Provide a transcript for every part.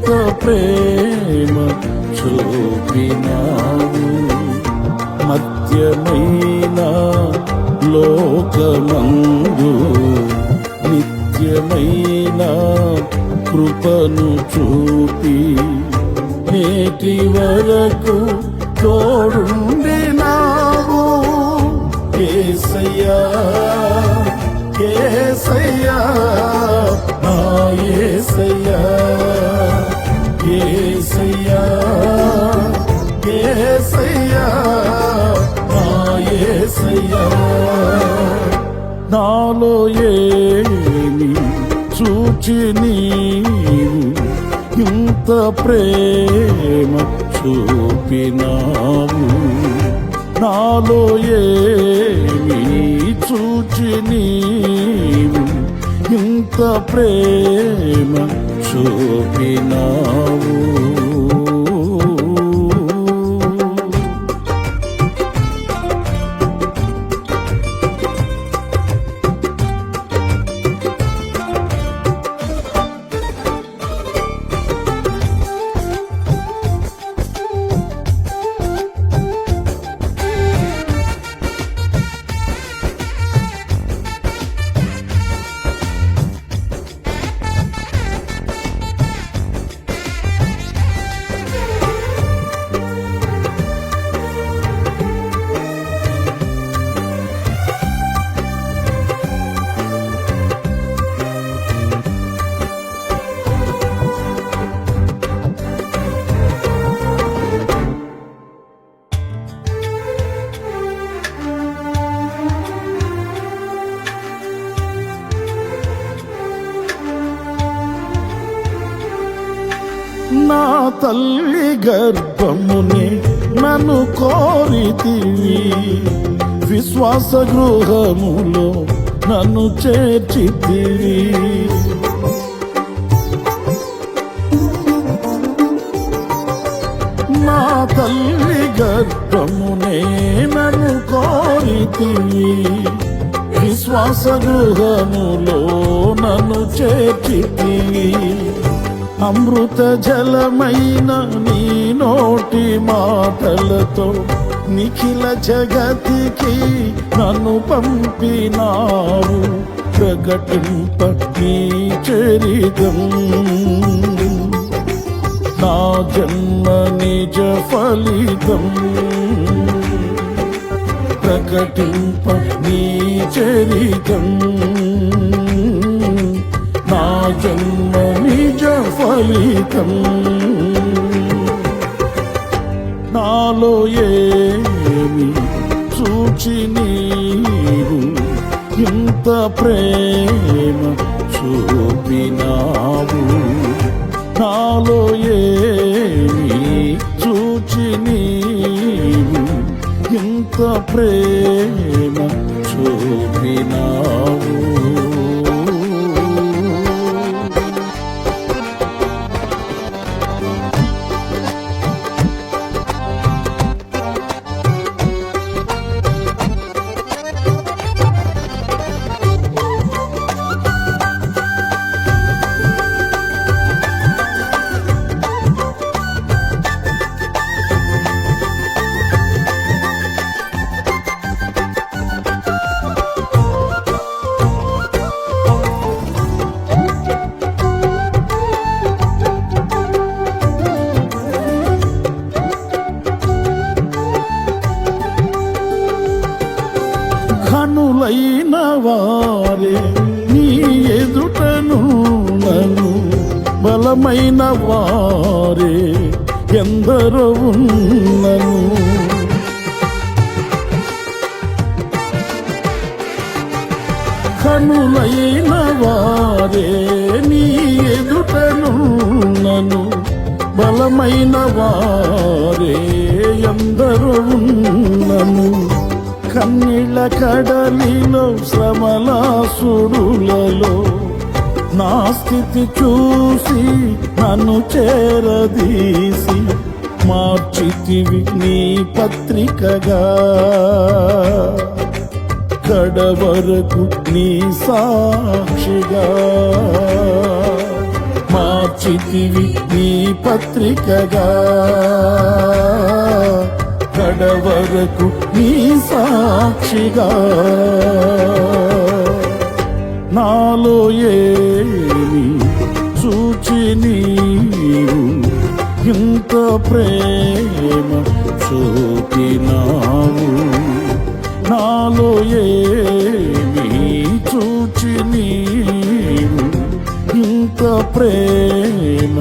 ఇంత ప్రేమ చూపినావు. మధ్యమైన లోకమందు నిత్యమైన కృపను చూపి నేటి వరకు తోడుండినావు. యేసయ్యా యేసయ్యా నా యేసయ్యా యేసయ్యా యేసయ్యా నా యేసయ్యా. నాలో ఏమి చూచి నీవు ఇంత ప్రేమ చూపినావు. నాలో ఏమి చూచి నీవు ఇంత ప్రేమ చూపినావు. నా తల్లి గర్భముని నన్ను కోరితివి, విశ్వాస గృహములో నన్ను చేర్చితివి. నా తల్లి గర్భమునే నన్ను కోరితివి, విశ్వాస గృహములో నన్ను చేర్చితివి. అమృత జలమైన నీ నోటి మాటలతో నిఖిల జగతికి నన్ను పంపినావు. ప్రకటింప నీ చరితం నా జన్మ నిజ ఫలితం. ప్రకటింప నీ చరితం నా జన్మ నిజ ఫలితం. నాలో ఏమి చూచి నీవు ఇంత ప్రేమ చూపినావు. నాలో ఏమి చూచి నీవు ఇంత ప్రేమ చూపినావు. కనులైన వారే నీ ఎదుటను నన్ను, బలమైన వారే ఎందరో ఉన్నను. కనులైన వారే నీ ఎదుటను నన్ను, బలమైన వారే ఎందరో ఉన్నను. కన్నీళ్ళ కడలిలో శ్రమలాసుడులలో నా స్థితి చూసి నన్ను చేరదీసి మార్చితివి నీ పత్రికగా. కడవరకు నీ సాక్షిగా మార్చితివి నీ పత్రికగా కడవరకు నీ సాక్షిగా నాలో ఏమి చూచి నీవు ఇంత ప్రేమ చూపినావు నాలో ఏమి చూచి నీవు ఇంత ప్రేమ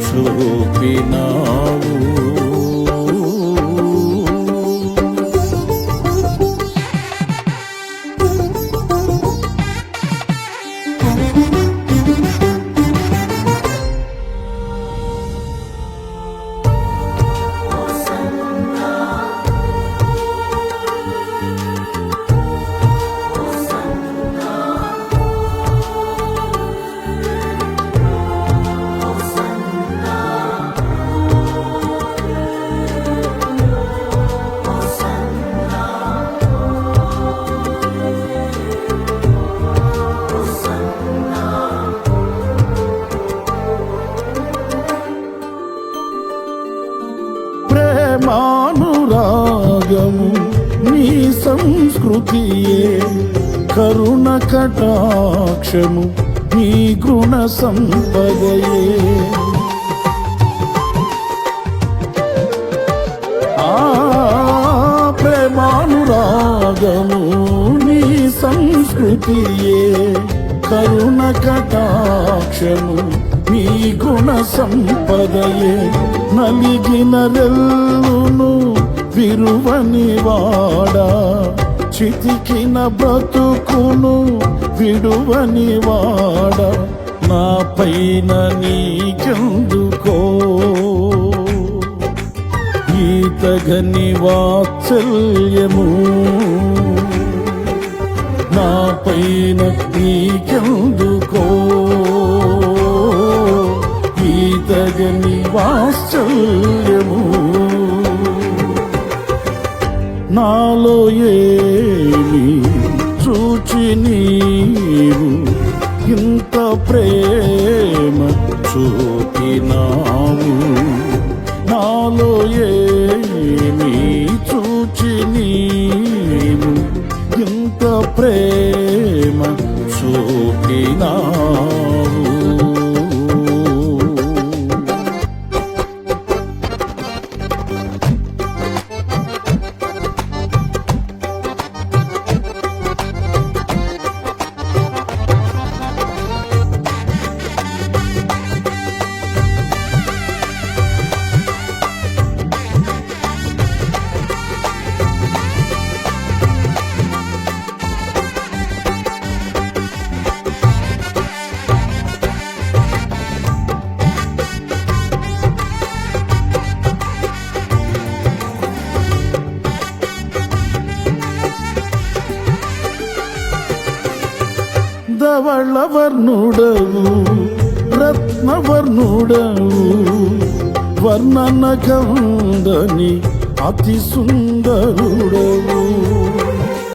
చూపినావు ప్రేమానురాగము నీ సంస్కృతియే కరుణ కటాక్షము నీ గుణ సంపదయే ప్రేమానురాగము నీ సంస్కృతియే కరుణ కటాక్షము నీ గుణ సంపదయే నలిగిన రెల్లును విరువని వాడా చితికిన బ్రతుకును విడువని వాడా నా పైన నీకెందుకో ఈతగని వాత్సల్యము నా పైన నీకెందుకో ఈతగని వాత్సల్యము నాలో ఏమి చూచి నీవు ఇంత ప్రేమ చూపినావు నాలో ఏమి చూచి నీవు ఇంత ప్రేమ చూపినావు ధవళవర్ణుడవు రత్నవర్ణుడవు వర్ణన కందని అతి సుందరుడవు